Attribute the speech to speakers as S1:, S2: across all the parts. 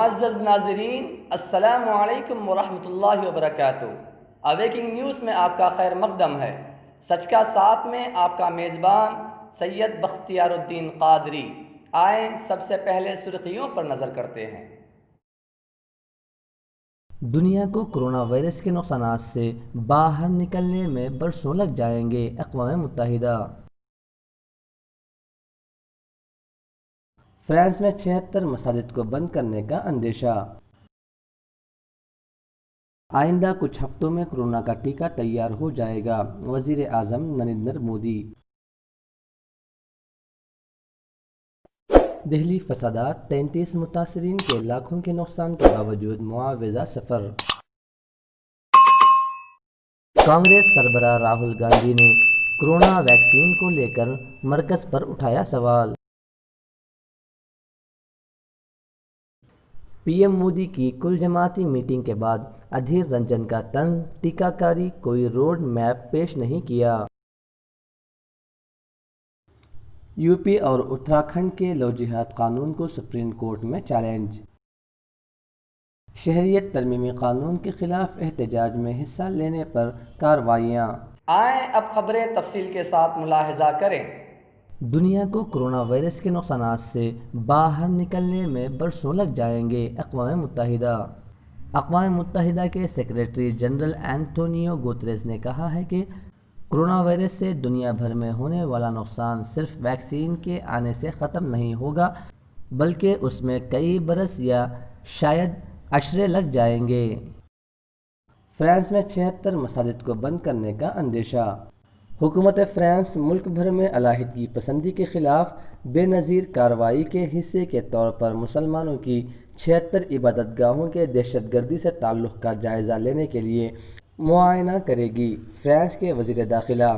S1: معزز ناظرین، السلام علیکم ورحمۃ اللہ وبرکاتہ۔ اویکنگ نیوز میں آپ کا خیر مقدم ہے۔ سچ کا ساتھ میں آپ کا میزبان سید بختیار الدین قادری۔ آئیں سب سے پہلے سرخیوں پر نظر کرتے ہیں۔
S2: دنیا کو کرونا وائرس کے نقصانات سے باہر نکلنے میں برسوں لگ جائیں گے، اقوام متحدہ۔ فرانس میں 76 مساجد کو بند کرنے کا اندیشہ۔ آئندہ کچھ ہفتوں میں کورونا کا ٹیکہ تیار ہو جائے گا، وزیر اعظم نریندر مودی۔ دہلی فسادات، 33 متاثرین کے لاکھوں کے نقصان کے باوجود معاوضہ صفر۔ کانگریس سربراہ راہل گاندھی نے کورونا ویکسین کو لے کر مرکز پر اٹھایا سوال۔ پی ایم مودی کی کل جماعتی میٹنگ کے بعد ادھیر رنجن کا طنز، ٹیکہ کاری کوئی روڈ میپ پیش نہیں کیا۔ یو پی اور اتراکھنڈ کے لو جہاد قانون کو سپریم کورٹ میں چیلنج۔ شہریت ترمیمی قانون کے خلاف احتجاج میں حصہ لینے پر کارروائیاں۔
S1: آئیں اب خبریں تفصیل کے ساتھ ملاحظہ کریں۔
S2: دنیا کو کرونا وائرس کے نقصانات سے باہر نکلنے میں برسوں لگ جائیں گے، اقوام متحدہ۔ اقوام متحدہ کے سیکریٹری جنرل اینٹونیو گوتریس نے کہا ہے کہ کرونا وائرس سے دنیا بھر میں ہونے والا نقصان صرف ویکسین کے آنے سے ختم نہیں ہوگا، بلکہ اس میں کئی برس یا شاید عشرے لگ جائیں گے۔ فرانس میں 76 مساجد کو بند کرنے کا اندیشہ۔ حکومت فرانس ملک بھر میں علیحدگی پسندی کے خلاف بے نظیر کارروائی کے حصے کے طور پر مسلمانوں کی 76 عبادت گاہوں کے دہشت گردی سے تعلق کا جائزہ لینے کے لیے معائنہ کرے گی۔ فرانس کے وزیر داخلہ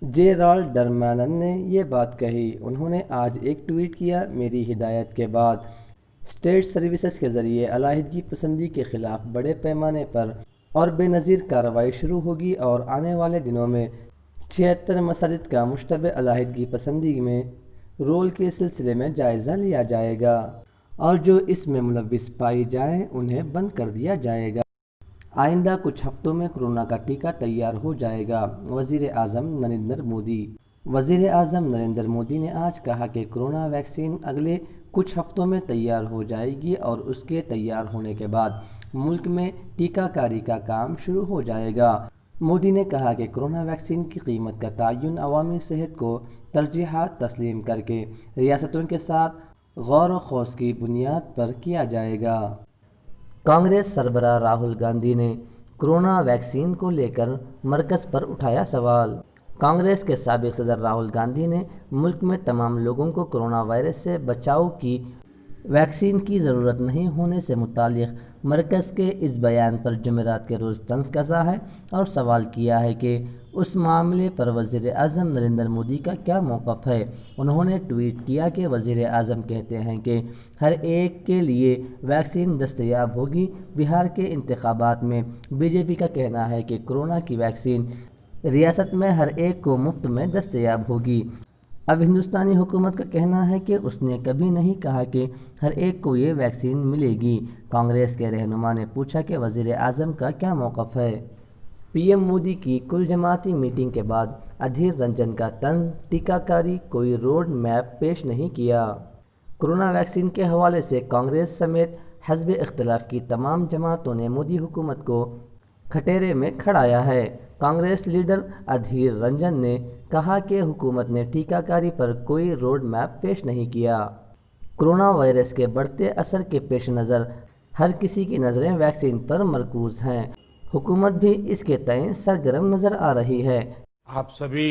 S2: جیرالڈ ڈرمانن نے یہ بات کہی۔ انہوں نے آج ایک ٹویٹ کیا، میری ہدایت کے بعد اسٹیٹ سروسز کے ذریعے علیحدگی پسندی کے خلاف بڑے پیمانے پر اور بے نظیر کارروائی شروع ہوگی اور آنے والے دنوں میں 76 مساجد کا مشتبہ علیحدگی پسندی میں رول کے سلسلے میں جائزہ لیا جائے گا اور جو اس میں ملوث پائی جائیں انہیں بند کر دیا جائے گا۔ آئندہ کچھ ہفتوں میں کورونا کا ٹیکہ تیار ہو جائے گا، وزیر اعظم نریندر مودی۔ وزیر اعظم نریندر مودی نے آج کہا کہ کورونا ویکسین اگلے کچھ ہفتوں میں تیار ہو جائے گی اور اس کے تیار ہونے کے بعد ملک میں ٹیکہ کاری کا کام شروع ہو جائے گا۔ مودی نے کہا کہ کورونا ویکسین کی قیمت کا تعین عوامی صحت کو ترجیحات تسلیم کر کے ریاستوں کے ساتھ غور و خوض کی بنیاد پر کیا جائے گا۔ کانگریس سربراہ راہل گاندھی نے کورونا ویکسین کو لے کر مرکز پر اٹھایا سوال۔ کانگریس کے سابق صدر راہل گاندھی نے ملک میں تمام لوگوں کو کورونا وائرس سے بچاؤ کی ویکسین کی ضرورت نہیں ہونے سے متعلق مرکز کے اس بیان پر جمعرات کے روز طنز کسا ہے اور سوال کیا ہے کہ اس معاملے پر وزیر اعظم نریندر مودی کا کیا موقف ہے۔ انہوں نے ٹویٹ کیا کہ وزیر اعظم کہتے ہیں کہ ہر ایک کے لیے ویکسین دستیاب ہوگی۔ بہار کے انتخابات میں بی جے پی کا کہنا ہے کہ کورونا کی ویکسین ریاست میں ہر ایک کو مفت میں دستیاب ہوگی۔ اب ہندوستانی حکومت کا کہنا ہے کہ اس نے کبھی نہیں کہا کہ ہر ایک کو یہ ویکسین ملے گی۔ کانگریس کے رہنما نے پوچھا کہ وزیر اعظم کا کیا موقف ہے۔ پی ایم مودی کی کل جماعتی میٹنگ کے بعد ادھیر رنجن کا طنز، ٹیکہ کاری کوئی روڈ میپ پیش نہیں کیا۔ کورونا ویکسین کے حوالے سے کانگریس سمیت حزب اختلاف کی تمام جماعتوں نے مودی حکومت کو کھٹیرے میں کھڑایا ہے۔ کانگریس لیڈر ادھیر رنجن نے کہا کہ حکومت نے ٹیکہ کاری پر کوئی روڈ میپ پیش نہیں کیا۔ کورونا وائرس کے بڑھتے اثر کے پیش نظر ہر کسی کی نظریں ویکسین پر مرکوز ہیں۔ حکومت بھی اس کے تئیں سرگرم نظر آ رہی ہے۔
S3: آپ سبھی